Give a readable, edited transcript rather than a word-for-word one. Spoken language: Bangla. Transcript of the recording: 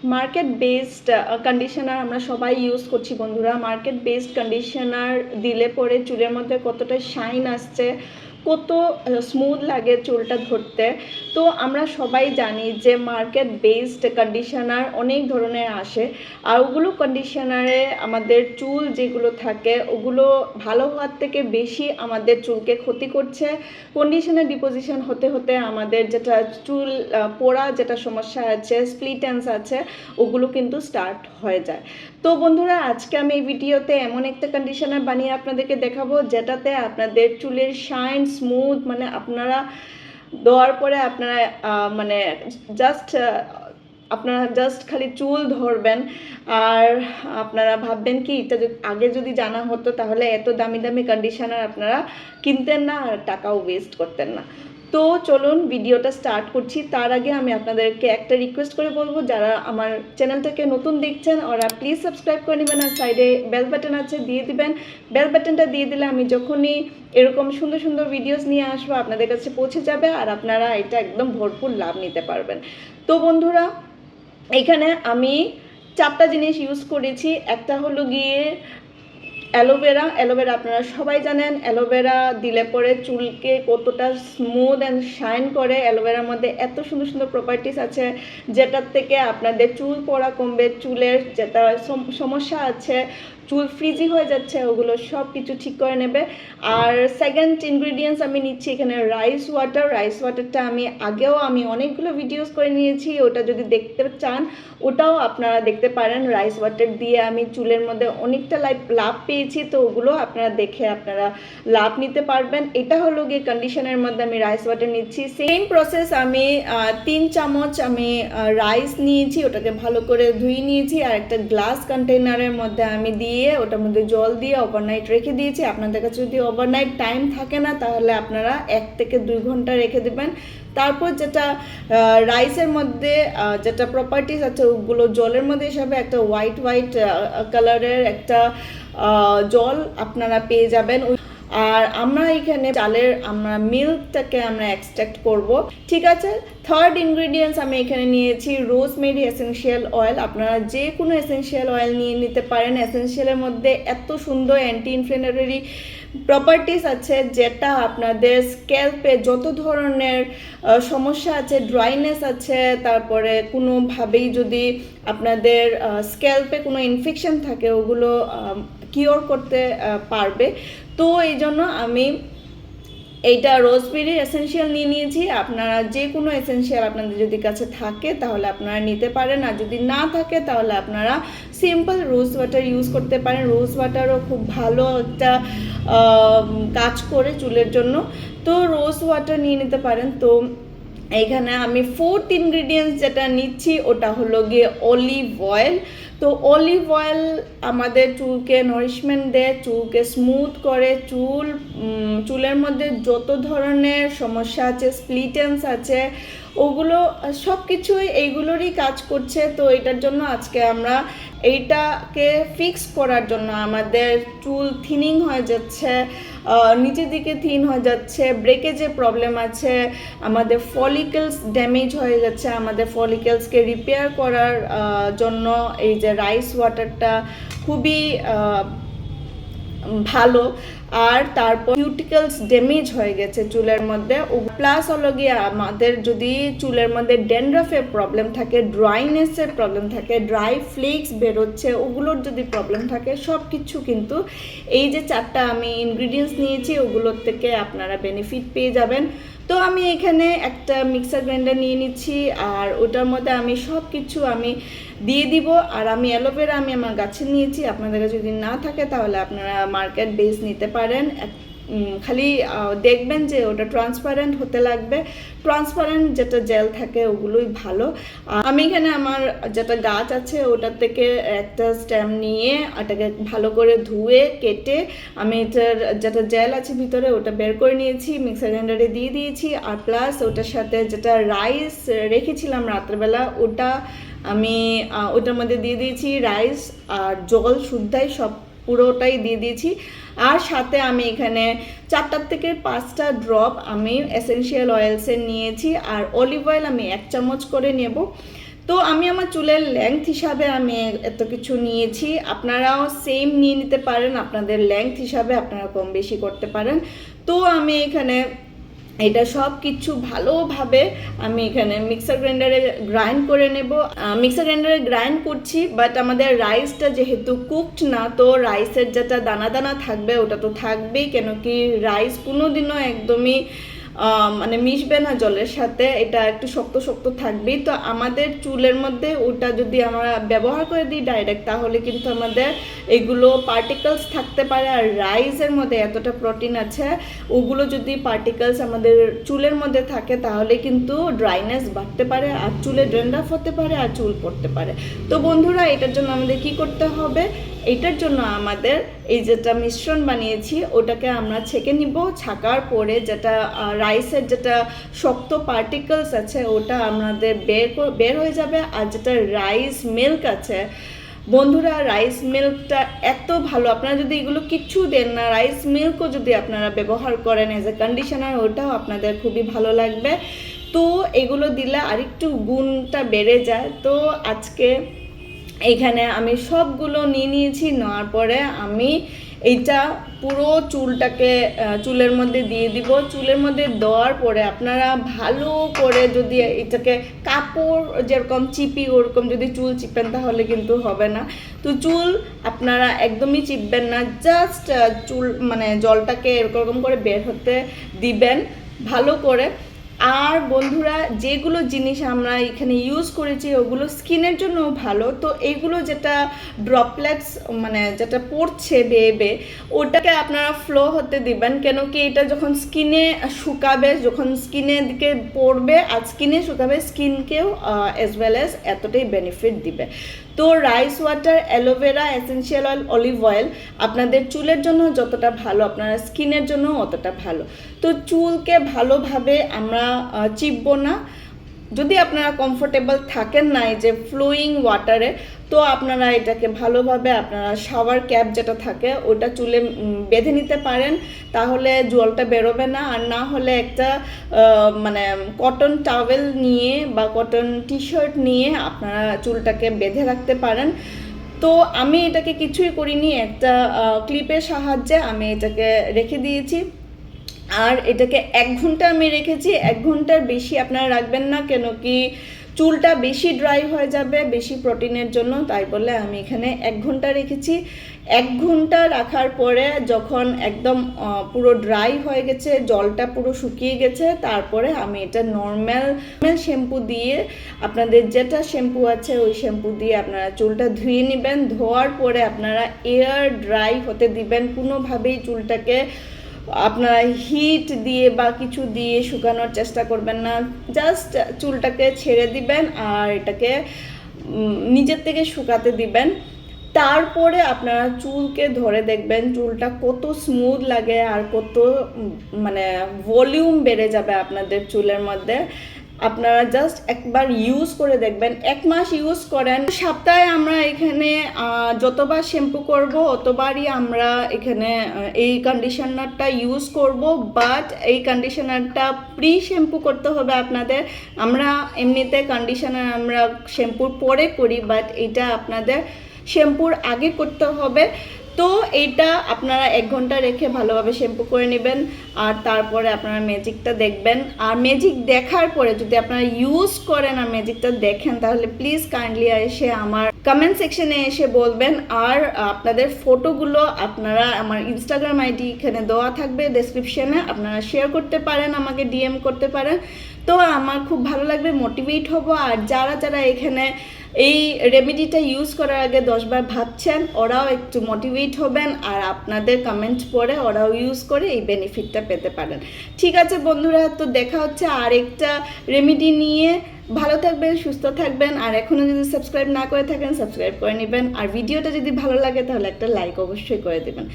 মার্কেট বেসড কন্ডিশনার আমরা সবাই ইউজ করছি বন্ধুরা। মার্কেট বেসড কন্ডিশনার দিলে পরে চুলের মধ্যে কতটা শাইন আসছে, কত স্মুথ লাগে চুলটা ধরতে। তো আমরা সবাই জানি যে মার্কেট বেসড কন্ডিশনার অনেক ধরনের আসে, আর ওগুলো কন্ডিশনারে আমাদের চুল যেগুলো থাকে ওগুলো ভালো হওয়ার থেকে বেশি আমাদের চুলকে ক্ষতি করছে। কন্ডিশনার ডিপোজিশন হতে হতে আমাদের যেটা চুল পোড়া যেটা সমস্যা আছে, স্প্লিট এন্ডস আছে, ওগুলো কিন্তু স্টার্ট হয়ে যায়। তো বন্ধুরা, আজকে আমি এই ভিডিওতে এমন একটা কন্ডিশনার বানিয়ে আপনাদেরকে দেখাবো যেটাতে আপনাদের চুলের শাইন স্মুথ, মানে আপনারা দেওয়ার পরে আপনারা আপনারা জাস্ট খালি চুল ধরবেন আর আপনারা ভাববেন কি এটা আগে যদি জানা হতো তাহলে এত দামি দামি কন্ডিশনার আপনারা কিনতেন না আর টাকাও ওয়েস্ট করতেন না। তো চলুন ভিডিওটা স্টার্ট করছি। তার আগে আমি আপনাদেরকে একটা রিকোয়েস্ট করে বলবো, যারা আমার চ্যানেলটাকে নতুন দেখছেন ওরা প্লিজ সাবস্ক্রাইব করে নেবেন, আর সাইডে বেল বাটন আছে দিয়ে দিবেন। বেল বাটনটা দিয়ে দিলে আমি যখনই এরকম সুন্দর সুন্দর ভিডিওস নিয়ে আসবো আপনাদের কাছে পৌঁছে যাবে, আর আপনারা এটা একদম ভরপুর লাভ নিতে পারবেন। তো বন্ধুরা, এখানে আমি 4টা জিনিস ইউজ করেছি। একটা হলো গিয়ে অ্যালোভেরা। অ্যালোভেরা আপনারা সবাই জানেন অ্যালোভেরা দিলে পরে চুলকে কতটা স্মুথ অ্যান্ড শাইন করে। অ্যালোভেরার মধ্যে এত সুন্দর সুন্দর প্রপার্টিস আছে যেটার থেকে আপনাদের চুল পড়া কমবে, চুলের যেটা সমস্যা আছে, চুল ফ্রিজি হয়ে যাচ্ছে, ওগুলো সব কিছু ঠিক করে নেবে। আর সেকেন্ড ইনগ্রিডিয়েন্টস আমি নিচ্ছি এখানে রাইস ওয়াটার। রাইস ওয়াটারটা আমি অনেকগুলো ভিডিওস করে নিয়েছি, ওটা যদি দেখতে চান ওটাও আপনারা দেখতে পারেন। রাইস ওয়াটার দিয়ে আমি চুলের মধ্যে অনেকটা লাভ পেয়েছি, তো ওগুলো আপনারা দেখে আপনারা লাভ নিতে পারবেন। এটা হলো গিয়ে কন্ডিশনের মধ্যে আমি রাইস ওয়াটার নিচ্ছি। সেম প্রসেস, আমি 3 চামচ আমি রাইস নিয়েছি, ওটাকে ভালো করে ধুয়ে নিয়েছি, আর একটা গ্লাস কন্টেনারের মধ্যে আমি দিয়ে ওটার মধ্যে জল দিয়ে ওভারনাইট রেখে দিয়েছি। আপনাদের কাছে যদি ওভারনাইট টাইম থাকে না তাহলে আপনারা 1 থেকে 2 ঘন্টা রেখে দেবেন। তারপর যেটা রাইসের মধ্যে যেটা প্রপার্টিস আছে ওগুলো জলের মধ্যে হিসাবে একটা হোয়াইট কালারের একটা জল আপনারা পেয়ে যাবেন। আর আমরা এখানে চালের মিল্কটাকে আমরা এক্সট্রাক্ট করব, ঠিক আছে। থার্ড ইনগ্রিডিয়েন্টস আমি এখানে নিয়েছি রোজমেরি এসেনশিয়াল অয়েল। আপনারা যে কোনো এসেনশিয়াল অয়েল নিয়ে নিতে পারেন। এসেনশিয়ালের মধ্যে এত সুন্দর অ্যান্টি ইনফ্লেমেটরি প্রপার্টিস আছে যেটা আপনাদের স্ক্যাল্পে যত ধরনের সমস্যা আছে, ড্রাইনেস আছে, তারপরে কোনোভাবেই যদি আপনাদের স্ক্যাল্পে কোনো ইনফেকশন থাকে ওগুলো কিওর করতে পারবে। তো এই জন্য আমি এইটা রোজমেরি এসেনশিয়াল নিয়ে নিয়েছি। আপনারা যে কোনো এসেনশিয়াল আপনাদের যদি কাছে থাকে তাহলে আপনারা নিতে পারেন, আর যদি না থাকে তাহলে আপনারা সিম্পল রোজ ওয়াটার ইউজ করতে পারেন। রোজ ওয়াটারও খুব ভালো একটা কাজ করে চুলের জন্য, তো রোজ ওয়াটার নিয়ে নিতে পারেন। তো এইখানে আমি 4th ইনগ্রিডিয়েন্টস যেটা নিচ্ছি ওটা হলো গিয়ে অলিভ অয়েল। তো অলিভ অয়েল আমাদের চুলকে নারিশমেন্ট দেয়, চুলকে স্মুথ করে, চুলের মধ্যে যত ধরনের সমস্যা আছে, স্প্লিট এন্ডস আছে, ওগুলো সব কিছুই এইগুলোরই কাজ করছে। তো এটার জন্য আজকে আমরা এইটাকে ফিক্স করার জন্য, আমাদের চুল থিনিং হয়ে যাচ্ছে, নিচের দিকে থিন হয়ে যাচ্ছে, ব্রেকেজে প্রবলেম আছে, আমাদের ফলিকেলস ড্যামেজ হয়ে যাচ্ছে, আমাদের ফলিকেলসকে রিপেয়ার করার জন্য এই যে রাইস ওয়াটারটা খুবই ভালো। আর তারপর কিউটিকলস ড্যামেজ হয়ে গেছে চুলের মধ্যে, প্লাস হলো গিয়ে আমাদের যদি চুলের মধ্যে ড্যান্ড্রাফের প্রবলেম থাকে, ড্রাইনেসের প্রবলেম থাকে, ড্রাই ফ্লেক্স বেরোচ্ছে, ওগুলোর যদি প্রবলেম থাকে, সব কিছু কিন্তু এই যে 4টা আমি ইনগ্রিডিয়েন্টস নিয়েছি ওগুলোর থেকে আপনারা বেনিফিট পেয়ে যাবেন। তো আমি এখানে একটা মিক্সার গ্রাইন্ডার নিয়ে নিচ্ছি, আর ওটার মধ্যে আমি সব কিছু আমি দিয়ে দিব। আর আমি অ্যালোভেরা আমি আমার গাছে নিয়েছি, আপনাদের কাছে যদি না থাকে তাহলে আপনারা মার্কেট বেস নিতে পারেন। খালি দেখবেন যে ওটা ট্রান্সপারেন্ট হতে লাগবে, ট্রান্সপারেন্ট যেটা জেল থাকে ওগুলোই ভালো। আমি এখানে আমার যেটা গাছ আছে ওটার থেকে একটা স্টেম নিয়ে ওটাকে ভালো করে ধুয়ে কেটে আমি এটার যেটা জেল আছে ভিতরে ওটা বের করে নিয়েছি, মিক্সার গ্রাইন্ডারে দিয়ে দিয়েছি। আর প্লাস ওটার সাথে যেটা রাইস রেখেছিলাম রাত্রেবেলা ওটা আমি ওটার মধ্যে দিয়ে দিয়েছি, রাইস আর জল শুদ্ধাই সব পুরোটাই দিয়ে দিয়েছি। আর সাথে আমি এখানে 4টা থেকে 5টা ড্রপ আমি এসেনশিয়াল অয়েলসের নিয়েছি, আর অলিভ অয়েল আমি 1 চামচ করে নেব। তো তো আমি আমার চুলের লেংথ হিসাবে আমি এত কিছু নিয়েছি, আপনারাও সেম নিয়ে নিতে পারেন, আপনাদের লেংথ হিসাবে আপনারা কম বেশি করতে পারেন। তো আমি এখানে এটা সব কিছু ভালোভাবে আমি এখানে মিক্সার গ্রাইন্ডারে গ্রাইন্ড করে নেব। মিক্সার গ্রাইন্ডারে গ্রাইন্ড করছি, বাট আমাদের রাইসটা যেহেতু কুকড না, তো রাইসের যেটা দানা দানা থাকবে ওটা তো থাকবেই, কেন কি রাইস কোনোদিনও একদমই মানে মিশবে না জলের সাথে, এটা একটু শক্ত শক্ত থাকবেই। তো আমাদের চুলের মধ্যে ওটা যদি আমরা ব্যবহার করে দিই ডাইরেক্ট, তাহলে কিন্তু আমাদের এগুলো পার্টিকেলস থাকতে পারে। আর রাইসের মধ্যে এতটা প্রোটিন আছে, ওগুলো যদি পার্টিকেলস আমাদের চুলের মধ্যে থাকে তাহলে কিন্তু ড্রাইনেস বাড়তে পারে, আর চুলে ড্যান্ড্রাফ হতে পারে, আর চুল পড়তে পারে। তো বন্ধুরা, এটার জন্য আমাদের কি করতে হবে, এটার জন্য আমাদের এই যেটা মিশ্রণ বানিয়েছি ওটাকে আমরা ছেঁকে নিব। ছাকার পরে যেটা রাইসের যেটা শক্ত পার্টিকেলস আছে ওটা আমাদের বের হয়ে যাবে। আর যেটা রাইস মিল্ক আছে বন্ধুরা, রাইস মিল্কটা এত ভালো, আপনারা যদি এগুলো কিচ্ছু দেন না, রাইস মিল্কও যদি আপনারা ব্যবহার করেন এজ এ কন্ডিশনার, ওটাও আপনাদের খুবই ভালো লাগবে। তো এগুলো দিলে আরেকটু গুণটা বেড়ে যায়। তো আজকে এইখানে আমি সবগুলো নিয়ে নিয়েছি, নেওয়ার পরে আমি এইটা পুরো চুলটাকে চুলের মধ্যে দিয়ে দিব। চুলের মধ্যে দেওয়ার পরে আপনারা ভালো করে যদি এটাকে কাপড় যেরকম চিপি ওরকম যদি চুল চিপেন তাহলে কিন্তু হবে না। তো চুল আপনারা একদমই চিপবেন না, জাস্ট চুল মানে জলটাকে এরকম করে বের হতে দিবেন ভালো করে। আর বন্ধুরা, যেগুলো জিনিস আমরা এখানে ইউজ করেছি ওগুলো স্কিনের জন্য ভালো। তো এইগুলো যেটা ড্রপলেটস মানে যেটা পড়ছে বেয়ে ওটাকে আপনারা ফ্লো হতে দিবেন, কেন কি এটা যখন স্কিনে শুকাবে, যখন স্কিনের দিকে পড়বে আর স্কিনে শুকাবে, স্কিনকেও অ্যাজ ওয়েল অ্যাজ এতটাই বেনিফিট দিবে। তো rice water, aloe vera, essential oil, olive oil আপনাদের চুলের জন্য যতটা ভালো আপনারা স্কিনের জন্য অতটা ভালো। তো চুলকে ভালোভাবে আমরা চিপবো না। যদি আপনারা কমফোর্টেবল থাকেন না এই যে ফ্লোয়িং ওয়াটারে, তো আপনারা এটাকে ভালোভাবে আপনারা শাওয়ার ক্যাপ যেটা থাকে ওটা চুলে বেঁধে নিতে পারেন, তাহলে জলটা বেরোবে না। আর না হলে একটা মানে কটন টাওয়েল নিয়ে বা কটন টি শার্ট নিয়ে আপনারা চুলটাকে বেঁধে রাখতে পারেন। তো আমি এটাকে কিছুই করিনি, একটা ক্লিপের সাহায্যে আমি এটাকে রেখে দিয়েছি। আর এটাকে 1 ঘন্টা আমি রেখেছি। 1 ঘন্টার বেশি আপনারা রাখবেন না, কেন কি চুলটা বেশি ড্রাই হয়ে যাবে বেশি প্রোটিনের জন্য, তাই বলে আমি এখানে 1 ঘন্টা রেখেছি। 1 ঘন্টা রাখার পরে যখন একদম পুরো ড্রাই হয়ে গেছে, জলটা পুরো শুকিয়ে গেছে, তারপরে আমি এটা নর্মাল শ্যাম্পু দিয়ে, আপনাদের যেটা শ্যাম্পু আছে ওই শ্যাম্পু দিয়ে আপনারা চুলটা ধুয়ে নেবেন। ধোয়ার পরে আপনারা এয়ার ড্রাই হতে দিবেন, কোনোভাবেই চুলটাকে আপনারা হিট দিয়ে বা কিছু দিয়ে শুকানোর চেষ্টা করবেন না, জাস্ট চুলটাকে ছেড়ে দিবেন আর এটাকে নিজের থেকে শুকাতে দিবেন। তারপরে আপনারা চুলকে ধরে দেখবেন চুলটা কত স্মুথ লাগে আর কত মানে ভলিউম বেড়ে যাবে আপনাদের চুলের মধ্যে। আপনারা জাস্ট একবার ইউজ করে দেখবেন, 1 মাস ইউজ করেন। সপ্তাহে আমরা এখানে যতবার শ্যাম্পু করব অতবারই আমরা এখানে এই কন্ডিশনারটা ইউজ করব, বাট এই কন্ডিশনারটা প্রি শ্যাম্পু করতে হবে আপনাদের। আমরা এমনিতে কন্ডিশনার আমরা শ্যাম্পুর পরে করি, বাট এটা আপনাদের শ্যাম্পুর আগে করতে হবে। তো এইটা আপনারা 1 ঘন্টা রেখে ভালোভাবে শ্যাম্পু করে নেবেন, আর তারপরে আপনারা ম্যাজিকটা দেখবেন। আর ম্যাজিক দেখার পরে যদি আপনারা ইউজ করেন আর ম্যাজিকটা দেখেন, তাহলে প্লিজ কাইন্ডলি এসে আমার কমেন্ট সেকশনে এসে বলবেন। আর আপনাদের ফটোগুলো আপনারা আমার ইনস্টাগ্রাম আইডি এখানে দেওয়া থাকবে ডেসক্রিপশনে, আপনারা শেয়ার করতে পারেন, আমাকে ডিএম করতে পারেন। তো আমার খুব ভালো লাগবে, মোটিভেট হব। আর যারা যারা এখানে এই রেমেডিটা ইউজ করার আগে 10 বার ভাবছেন, ওরাও একটু মোটিভেট হবেন আর আপনাদের কমেন্ট পড়ে ওরাও ইউজ করে এই বেনিফিটটা পেতে পারেন। ঠিক আছে বন্ধুরা, তো দেখা হচ্ছে আরেকটা রেমেডি নিয়ে। ভালো থাকবেন, সুস্থ থাকবেন। আর এখনও যদি সাবস্ক্রাইব না করে থাকেন সাবস্ক্রাইব করে নেবেন। আর ভিডিওটা যদি ভালো লাগে তাহলে একটা লাইক অবশ্যই করে দেবেন।